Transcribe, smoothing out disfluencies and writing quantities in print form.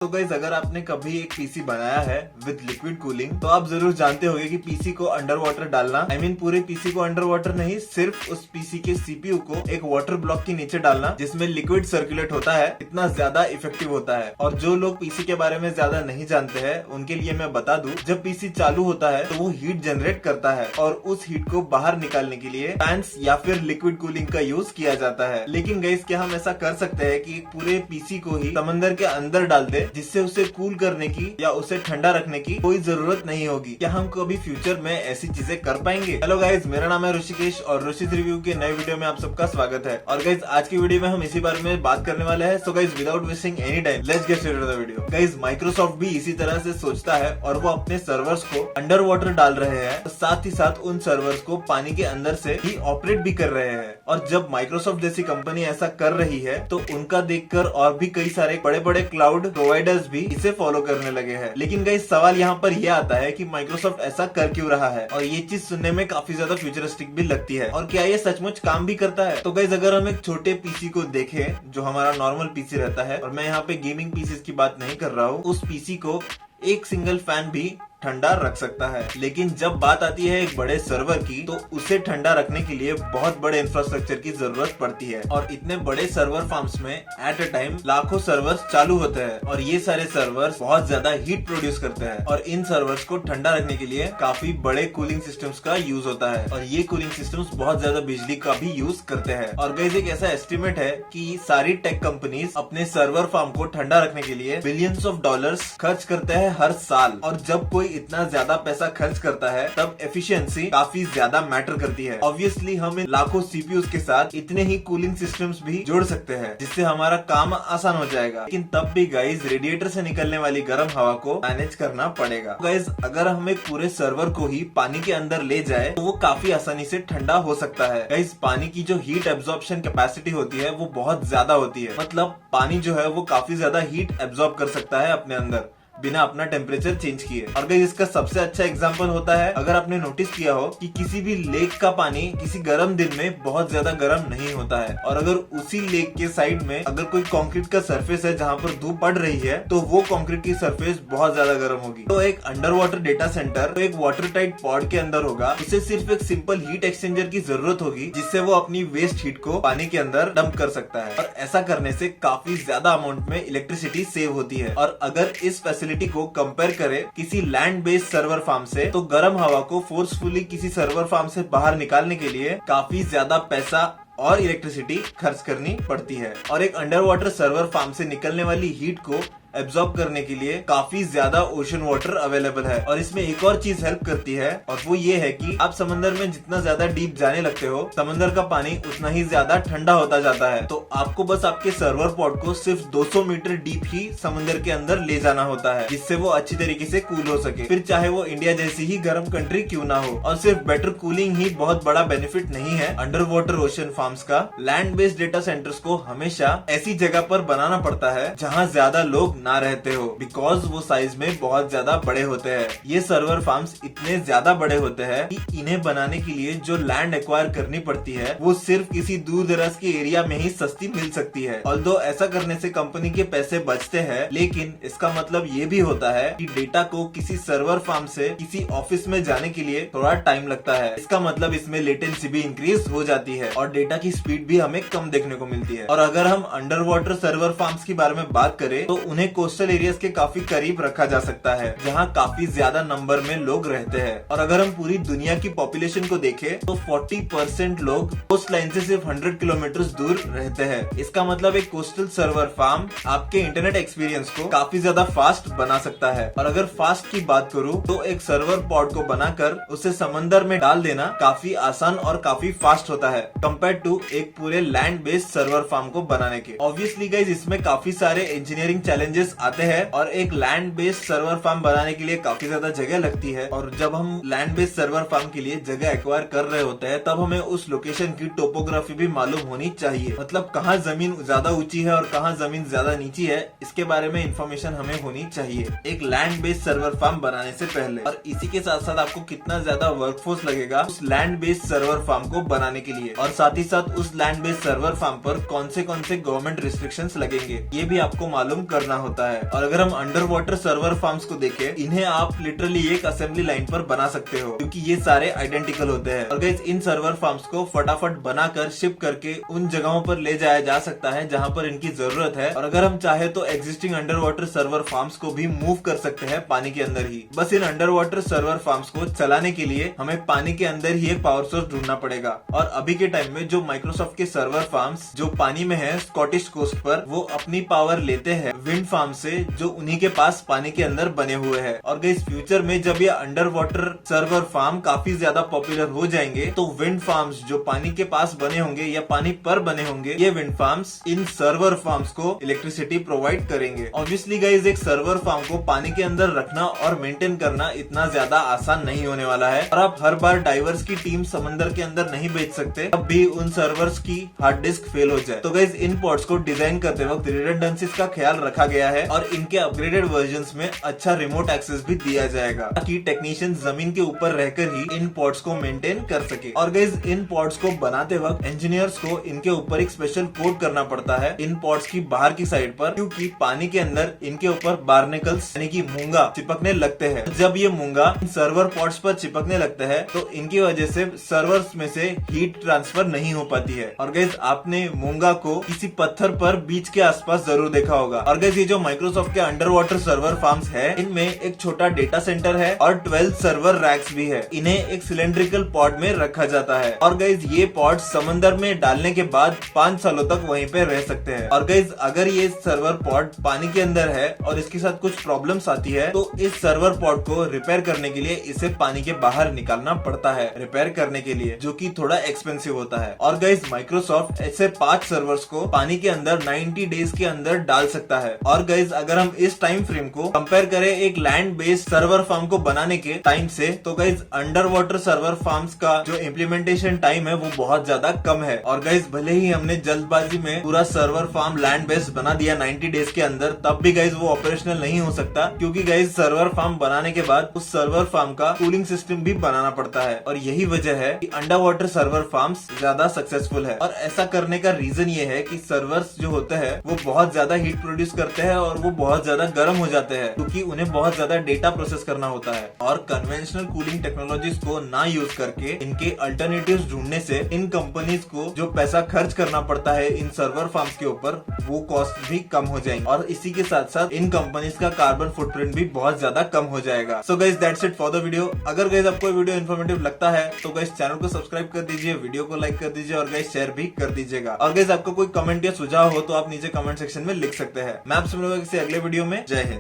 तो गाइस, अगर आपने कभी एक पीसी बनाया है विद लिक्विड कूलिंग तो आप जरूर जानते होंगे कि पीसी को अंडर वाटर डालना, पूरे पीसी को अंडर वाटर नहीं, सिर्फ उस पीसी के सीपीयू को एक वाटर ब्लॉक के नीचे डालना जिसमें लिक्विड सर्कुलेट होता है, इतना ज्यादा इफेक्टिव होता है। और जो लोग पीसी के बारे में ज्यादा नहीं जानते हैं उनके लिए मैं बता दूं, जब पीसी चालू होता है तो वो हीट जनरेट करता है और उस हीट को बाहर निकालने के लिए फैंस या फिर लिक्विड कूलिंग का यूज किया जाता है। लेकिन गाइस, क्या हम ऐसा कर सकते हैं कि पूरे पीसी को ही समंदर के अंदर डाल दे जिससे उसे कूल करने की या उसे ठंडा रखने की कोई जरूरत नहीं होगी? क्या हम कभी फ्यूचर में ऐसी चीजें कर पाएंगे? हेलो गाइज, मेरा नाम है ऋषिकेश और ऋषित रिव्यू के नए वीडियो में आप सबका स्वागत है। और गाइज, आज की वीडियो में हम इसी बारे में बात करने वाले हैं। So guys, without wasting any time, let's get started the video. Guys, Microsoft भी इसी तरह से सोचता है और वो अपने सर्वर्स को अंडर वाटर डाल रहे हैं, साथ ही साथ उन सर्वर्स को पानी के अंदर से ही ऑपरेट भी कर रहे हैं। और जब माइक्रोसॉफ्ट जैसी कंपनी ऐसा कर रही है तो उनका देखकर और भी कई सारे बड़े बड़े क्लाउड प्रोवाइडर्स भी इसे फॉलो करने लगे हैं। लेकिन गाइस, सवाल यहाँ पर यह आता है कि माइक्रोसॉफ्ट ऐसा कर क्यों रहा है, और ये चीज सुनने में काफी ज्यादा फ्यूचरिस्टिक भी लगती है। और क्या ये सचमुच काम भी करता है? तो गाइस, अगर हम एक छोटे पीसी को देखें जो हमारा नॉर्मल पीसी रहता है, और मैं यहाँ पे गेमिंग पीसी की बात नहीं कर रहा हूँ, उस पीसी को एक सिंगल फैन भी ठंडा रख सकता है। लेकिन जब बात आती है एक बड़े सर्वर की, तो उसे ठंडा रखने के लिए बहुत बड़े इंफ्रास्ट्रक्चर की जरूरत पड़ती है। और इतने बड़े सर्वर फार्म्स में एट अ टाइम लाखों सर्वर्स चालू होते हैं और ये सारे सर्वर्स बहुत ज्यादा हीट प्रोड्यूस करते हैं। और इन सर्वर्स को ठंडा रखने के लिए काफी बड़े कूलिंग सिस्टम्स का यूज होता है और ये कूलिंग सिस्टम्स बहुत ज्यादा बिजली का भी यूज करते हैं। और गाइस, एक ऐसा एस्टिमेट है कि सारी टेक कंपनीज अपने सर्वर फार्म को ठंडा रखने के लिए बिलियंस ऑफ डॉलर्स खर्च करते हैं हर साल। और जब कोई इतना ज्यादा पैसा खर्च करता है तब एफिशिएंसी काफी ज्यादा मैटर करती है। ऑब्वियसली हम इन लाखों सीपीयूज के साथ इतने ही कूलिंग सिस्टम्स भी जोड़ सकते हैं जिससे हमारा काम आसान हो जाएगा। लेकिन तब भी गाइज, रेडिएटर से निकलने वाली गर्म हवा को मैनेज करना पड़ेगा। गाइज, अगर हम एक पूरे सर्वर को ही पानी के अंदर ले जाए तो वो काफी आसानी से ठंडा हो सकता है। गाइज, पानी की जो हीट एब्जॉर्प्शन कैपेसिटी होती है वो बहुत ज्यादा होती है। मतलब पानी जो है वो काफी ज्यादा हीट एब्जॉर्ब कर सकता है अपने अंदर बिना अपना टेम्परेचर चेंज किए। और गाइस, इसका सबसे अच्छा एग्जांपल होता है, अगर आपने नोटिस किया हो कि किसी भी लेक का पानी किसी गर्म दिन में बहुत ज्यादा गर्म नहीं होता है, और अगर उसी लेक के साइड में अगर कोई कंक्रीट का सरफेस है जहाँ पर धूप पड़ रही है तो वो कंक्रीट की सरफेस बहुत ज्यादा गर्म होगी। तो एक अंडर वाटर डेटा सेंटर तो एक वाटर टाइट पॉड के अंदर होगा, उसे सिर्फ एक सिंपल हीट एक्सचेंजर की जरूरत होगी जिससे वो अपनी वेस्ट हीट को पानी के अंदर डंप कर सकता है। और ऐसा करने से काफी ज्यादा अमाउंट में इलेक्ट्रिसिटी सेव होती है। और अगर इस को कंपेयर करें किसी लैंड बेस्ड सर्वर फार्म से, तो गर्म हवा को फोर्सफुली किसी सर्वर फार्म से बाहर निकालने के लिए काफी ज्यादा पैसा और इलेक्ट्रिसिटी खर्च करनी पड़ती है। और एक अंडर वाटर सर्वर फार्म से निकलने वाली हीट को एब्जॉर्ब करने के लिए काफी ज्यादा ओशन वाटर अवेलेबल है। और इसमें एक और चीज हेल्प करती है, और वो ये है कि आप समंदर में जितना ज्यादा डीप जाने लगते हो, समंदर का पानी उतना ही ज्यादा ठंडा होता जाता है। तो आपको बस आपके सर्वर पॉड को सिर्फ 200 मीटर डीप ही समंदर के अंदर ले जाना होता है जिससे वो अच्छी तरीके से कूल हो सके, फिर चाहे वो इंडिया जैसी ही गर्म कंट्री क्यों ना हो। और सिर्फ बेटर कूलिंग ही बहुत बड़ा बेनिफिट नहीं है अंडर वाटर ओशन फार्म्स का। लैंड बेस्ड डेटा सेंटर्स को हमेशा ऐसी जगह पर बनाना पड़ता है जहाँ ज्यादा लोग ना रहते हो, बिकॉज वो साइज में बहुत ज्यादा बड़े होते हैं। ये सर्वर फार्म्स इतने ज्यादा बड़े होते हैं कि इन्हें बनाने के लिए जो लैंड एक्वायर करनी पड़ती है वो सिर्फ किसी दूर दराज के एरिया में ही सस्ती मिल सकती है। ऑल्दो ऐसा करने से कंपनी के पैसे बचते हैं, लेकिन इसका मतलब ये भी होता है कि डेटा को किसी सर्वर फार्म से किसी ऑफिस में जाने के लिए थोड़ा टाइम लगता है। इसका मतलब इसमें लेटेंसी भी इंक्रीज हो जाती है और डेटा की स्पीड भी हमें कम देखने को मिलती है। और अगर हम अंडर वाटर सर्वर फार्म्स के बारे में बात करें तो उन्हें कोस्टल एरियाज के काफी करीब रखा जा सकता है जहां काफी ज्यादा नंबर में लोग रहते हैं। और अगर हम पूरी दुनिया की पॉपुलेशन को देखें तो 40% लोग कोस्ट लाइन से सिर्फ 100 किलोमीटर दूर रहते हैं। इसका मतलब एक कोस्टल सर्वर फार्म आपके इंटरनेट एक्सपीरियंस को काफी ज्यादा फास्ट बना सकता है। और अगर फास्ट की बात करूं तो एक सर्वर पॉड को बनाकर उसे समंदर में डाल देना काफी आसान और काफी फास्ट होता है कंपेयर टू एक पूरे लैंड बेस्ड सर्वर फार्म को बनाने के। ऑब्वियसली गाइस, इसमें काफी सारे इंजीनियरिंग चैलेंजेस आते हैं और एक लैंड बेस्ड सर्वर फार्म बनाने के लिए काफी ज्यादा जगह लगती है। और जब हम लैंड बेस्ड सर्वर फार्म के लिए जगह एक्वायर कर रहे होते हैं तब हमें उस लोकेशन की टोपोग्राफी भी मालूम होनी चाहिए। मतलब कहाँ जमीन ज्यादा ऊंची है और कहाँ जमीन ज्यादा नीची है, इसके बारे में इंफॉर्मेशन हमें होनी चाहिए एक लैंड बेस्ड सर्वर फार्म बनाने से पहले। और इसी के साथ साथ आपको कितना ज्यादा वर्कफोर्स लगेगा उस लैंड बेस्ड सर्वर फार्म को बनाने के लिए, और साथ ही साथ उस लैंड बेस्ड सर्वर फार्म पर कौन से गवर्नमेंट रिस्ट्रिक्शंस लगेंगे, ये भी आपको मालूम करना होता है। और अगर हम अंडर वाटर सर्वर फार्म्स को देखें, इन्हें आप लिटरली एक असेंबली लाइन पर बना सकते हो क्योंकि ये सारे आइडेंटिकल होते हैं। और गाइस इन सर्वर फार्म्स को फटाफट बनाकर शिप करके उन जगहों पर ले जाया जा सकता है जहां पर इनकी जरूरत है। और अगर हम चाहे तो existing under water server farms को भी मूव कर सकते हैं पानी के अंदर ही। बस in under water server farms को चलाने के लिए हमें पानी के अंदर ही एक पावर सोर्स ढूंढना पड़ेगा। और अभी के टाइम में जो माइक्रोसॉफ्ट के सर्वर फार्म्स जो पानी में है स्कॉटिश कोस्ट पर, वो अपनी पावर लेते हैं विंड फार्म से जो उन्हीं के पास पानी के अंदर बने हुए हैं। और गाइस फ्यूचर में जब ये अंडर वाटर सर्वर फार्म काफी ज्यादा पॉपुलर हो जाएंगे तो विंड फार्म्स जो पानी के पास बने होंगे या पानी पर बने होंगे, ये wind farms in server farms को इलेक्ट्रिसिटी प्रोवाइड करेंगे। ऑब्वियसली गाइस एक सर्वर फार्म को पानी के अंदर रखना और मेंटेन करना इतना ज्यादा आसान नहीं होने वाला है। और आप हर बार डाइवर्स की टीम समंदर के अंदर नहीं भेज सकते, तब भी उन सर्वर्स की हार्ड डिस्क फेल हो जाए। तो गाइस इन पॉड्स को डिजाइन करते वक्त रिडंडेंसीज का ख्याल रखा गया है और इनके अपग्रेडेड वर्जन्स में अच्छा रिमोट एक्सेस भी दिया जाएगा ताकि टेक्नीशियंस जमीन के ऊपर रहकर ही इन पॉड्स को मेंटेन कर सके। और गाइस इन पॉड्स को बनाते वक्त इंजीनियर्स को इनके ऊपर एक स्पेशल कोट करना पड़ता है इन पॉड्स की बाहर की साइड पर, क्योंकि पानी के अंदर इनके ऊपर बार्नेकल्स यानी कि मूंगा चिपकने लगते हैं। जब ये मूंगा सर्वर पॉड्स पर चिपकने लगते हैं तो इनकी वजह से सर्वर्स में से हीट ट्रांसफर नहीं हो पाती है। और गाइस आपने मूंगा को किसी पत्थर पर बीच के आसपास जरूर देखा होगा। और गाइस ये जो माइक्रोसॉफ्ट के अंडर वाटर सर्वर फार्म्स है, इनमें एक छोटा डेटा सेंटर है और 12 सर्वर रैक्स भी है। इन्हें एक सिलेंड्रिकल पॉड में रखा जाता है। और गाइस ये पॉड समंदर में डालने के बाद 5 सालों तक वहीं पे रह सकते हैं। और गाइस अगर ये सर्वर पॉड पानी के अंदर है और इसके साथ कुछ प्रॉब्लम्स आती है तो इस सर्वर पॉड को रिपेयर करने के लिए इसे पानी के बाहर निकालना पड़ता है रिपेयर करने के लिए, जो कि थोड़ा एक्सपेंसिव होता है। और गाइस माइक्रोसॉफ्ट ऐसे 5 सर्वर्स को पानी के अंदर 90 डेज के अंदर डाल सकता है। और गाइस अगर हम इस टाइम फ्रेम को कंपेयर करें एक लैंड बेस्ड सर्वर फार्म को बनाने के टाइम से, तो guys under water server farms का जो इम्प्लीमेंटेशन टाइम है वो बहुत ज्यादा कम है। और गाइस भले ही हमने जल्दबाजी में पूरा सर्वर फार्म लैंड बेस्ड बना दिया 90 डेज के अंदर, तब भी गाइस वो ऑपरेशनल नहीं हो सकता, क्योंकि गाइस सर्वर फार्म बनाने के बाद उस सर्वर फार्म का कूलिंग सिस्टम भी बनाना पड़ता है। और यही वजह है कि अंडर वाटर सर्वर फार्म्स ज्यादा सक्सेसफुल है। और ऐसा करने का रीजन ये है कि सर्वर्स जो होते हैं वो बहुत ज्यादा हीट प्रोड्यूस करते हैं और वो बहुत ज्यादा गर्म हो जाते हैं, क्योंकि उन्हें बहुत ज्यादा डेटा प्रोसेस करना होता है। और कन्वेंशनल कूलिंग टेक्नोलॉजीज को ना यूज करके इनके अल्टरनेटिव्स ढूंढने से इन कंपनीज को जो पैसा खर्च करना पड़ता है इन सर्वर फार्म्स के ऊपर, वो कॉस्ट भी कम हो जाएंगे। और इसी के साथ साथ इन कंपनीज का कार्बन फुटप्रिंट भी बहुत ज्यादा कम हो जाएगा। So guys that's it for the video. अगर गाइस आपको वीडियो इन्फॉर्मेटिव लगता है तो गाइस चैनल को सब्सक्राइब कर दीजिए, वीडियो को लाइक कर दीजिए और गाइस शेयर भी कर दीजिएगा। और गाइस आपको कोई कमेंट या सुझाव हो तो आप नीचे कमेंट सेक्शन में लिख सकते हैं। मैं आपसे मिलूंगा किसी अगले वीडियो में। जय हिंद।